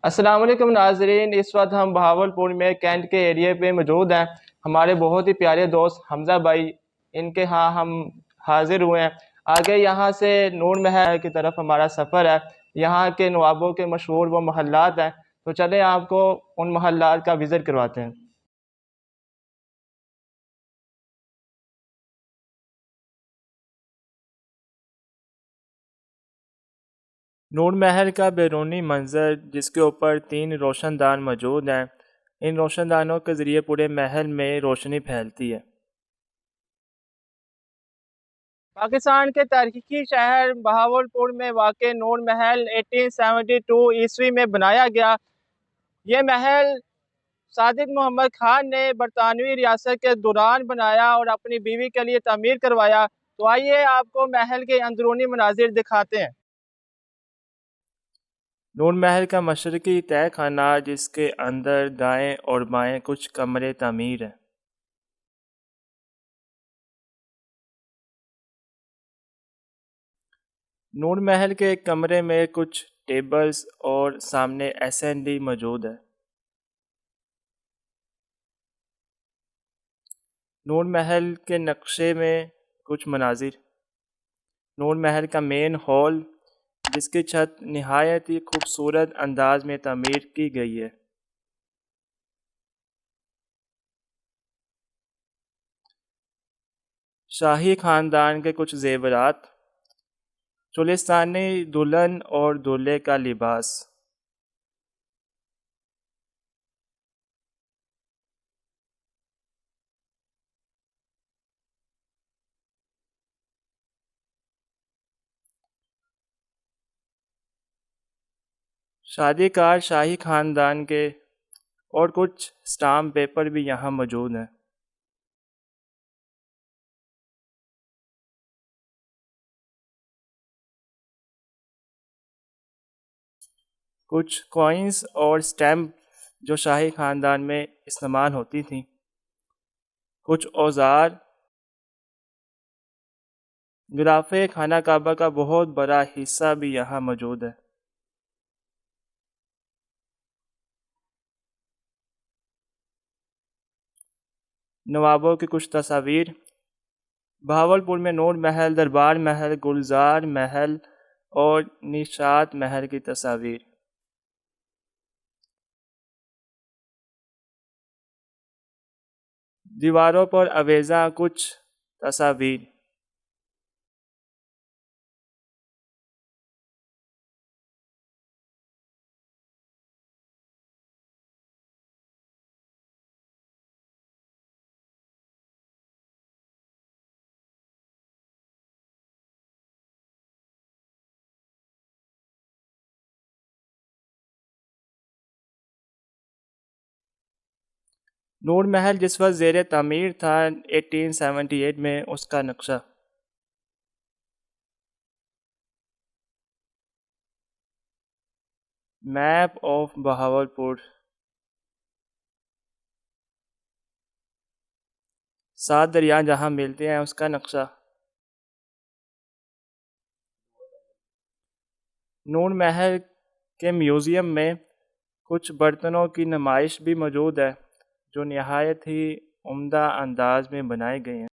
السلام علیکم ناظرین، اس وقت ہم بہاولپور میں کینٹ کے ایریے پہ موجود ہیں۔ ہمارے بہت ہی پیارے دوست حمزہ بھائی، ان کے ہاں ہم حاضر ہوئے ہیں۔ آگے یہاں سے نور محل کی طرف ہمارا سفر ہے۔ یہاں کے نوابوں کے مشہور وہ محلات ہیں، تو چلیں آپ کو ان محلات کا وزٹ کرواتے ہیں۔ نور محل کا بیرونی منظر، جس کے اوپر 3 روشن دان موجود ہیں، ان روشن دانوں کے ذریعے پورے محل میں روشنی پھیلتی ہے۔ پاکستان کے تاریخی شہر بہاولپور میں واقع نور محل 1872 عیسوی میں بنایا گیا۔ یہ محل صادق محمد خان نے برطانوی ریاست کے دوران بنایا اور اپنی بیوی کے لیے تعمیر کروایا۔ تو آئیے آپ کو محل کے اندرونی مناظر دکھاتے ہیں۔ نور محل کا مشرقی تہہ خانہ، جس کے اندر دائیں اور بائیں کچھ کمرے تعمیر ہیں۔ نور محل کے ایک کمرے میں کچھ ٹیبلز اور سامنے اسمبلی موجود ہے۔ نور محل کے نقشے میں کچھ مناظر۔ نور محل کا مین ہال، جس کی چھت نہایت ہی خوبصورت انداز میں تعمیر کی گئی ہے۔ شاہی خاندان کے کچھ زیورات، چولستانی دلہن اور دولہے کا لباس۔ شادی کار شاہی خاندان کے اور کچھ اسٹامپ پیپر بھی یہاں موجود ہیں۔ کچھ کوئنز اور اسٹیمپ جو شاہی خاندان میں استعمال ہوتی تھیں۔ کچھ اوزار۔ غلاف خانہ کعبہ کا بہت بڑا حصہ بھی یہاں موجود ہے۔ نوابوں کی کچھ تصاویر۔ بہاولپور میں نور محل، دربار محل، گلزار محل اور نشاط محل کی تصاویر۔ دیواروں پر آویزاں کچھ تصاویر۔ نور محل جس وقت زیر تعمیر تھا 1878 میں، اس کا نقشہ۔ Map of Bahawalpur. 7 دریا جہاں ملتے ہیں، اس کا نقشہ۔ نور محل کے میوزیم میں کچھ برتنوں کی نمائش بھی موجود ہے، جو نہایت ہی عمدہ انداز میں بنائے گئے ہیں۔